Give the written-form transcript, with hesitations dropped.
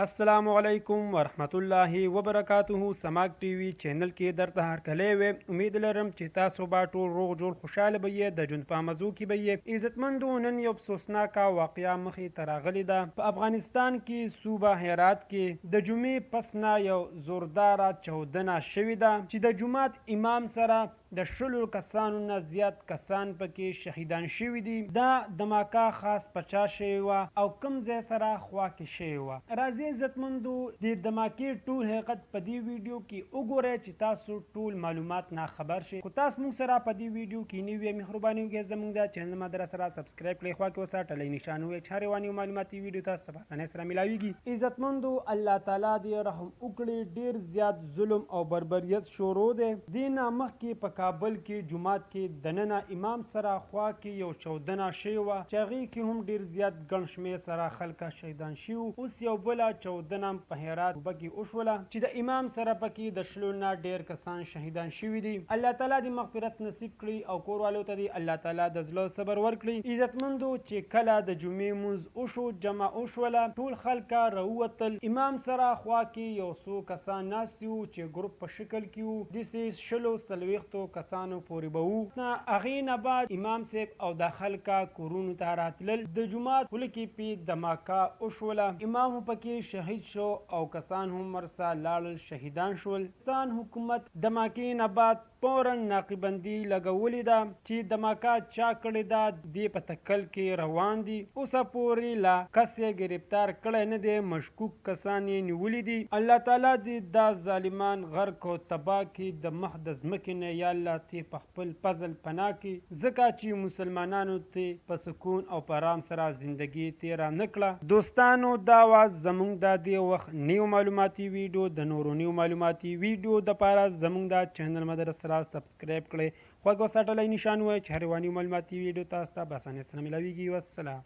السلام علیکم ورحمت الله وبرکاته. سماک ټي وي چینل کې درته هرکلی وې. امید لرم چې تاسو به ټول روغ جوړ خوشحاله به یې، د ژوند په مزو کې به یې. عزتمندو، نن یو افسوسناکه واقعه مخې ته راغلې ده. په افغانستان کې صوبه هرات کې د جمعې پس نه یو زورداره چاودنه شوې ده چې د جومات امام سره د 100 کسانو نه زیات کسان پکې شهیدان شوي دي. دا دماکه خاص په چا شوې وه او کوم ځای سره خوا کې شوې وه؟ راځئ عزتمندو د دماکې ټول حقیقت په دې ویډیو کې وګورئ چې تاسو ټول معلومات نه خبر شئ. خو تاسو موږ سره په دې ویډیو کې نوي یې، مهرباني وکړئ زموږ د چینل ماده سره سبسکرایب کړئ، خوا کې وساتئ نشان ووایئ چې هر رواني معلوماتي ویډیو تاسو ته په اسانۍ سره میلاویږي. عزتمندو، الله تعالی دې رحم وکړي. ډېر زیات ظلم او بربریت شروع دی. دې نه مخکې په کابل کې جومات کې دننه امام سره خوا کې یو چاودنه شوې وه چې هغې کې هم ډېر زیات ګڼ شمېر سره خلک شهیدان شوي. اوس یو بله چاودنه په هرات کې وشوله چې د امام سره پکې د 100 نه ډېر کسان شهیدان شوي دي. الله تعالی دې مغفرت نصیب کړي او کوروالو ته دې الله تعالی د زړه صبر ورکړي. عزتمندو، چې کله د جمعې مونځ وشو، جمع وشوله، ټول خلک راووتل. امام سره خوا کې یو څو کسان ناست وو چې ګروپ په شکل کې وو، داسې 140 کسانو پورې به وو. هغې نه بعد امام صاحب او د خلکه کورونو ته راتلل. د جومات خوله کې پې دماکه وشوله. امام هم پکې شهید شو او کسان هم ورسره لاړل، شهیدان شول. پاکستان حکومت دماکې نه بعد فوراً ناقبندي لګولې ده چې دماکه چا کړې ده، دې په تکل کې روان دي. اوسه پورې لا کس یې ګرفتار کړی نه دی، مشکوک کسان یې نیولي دي. الله تعالی دې دا ظالمان غرق او تباه کړي د مخ د ځمکې نه. یا الله ته په خپل فضل پناه کړي، ځکه چې مسلمانانو ته په سکون او په ارام سره زندگی تیره نه کړه. دوستانو، دا وه زموږ د دې وخت نیو معلوماتي ویډیو. د نورو نیو معلوماتي ویډیو دپاره زموږ د چینل مدرسه سره سبسکرایب کړئ، خواږه وساتئ نشان ووایئ چې هر رواني معلوماتي ویډیو تاسو ته په اسانۍ سره میلاویږي. والسلام.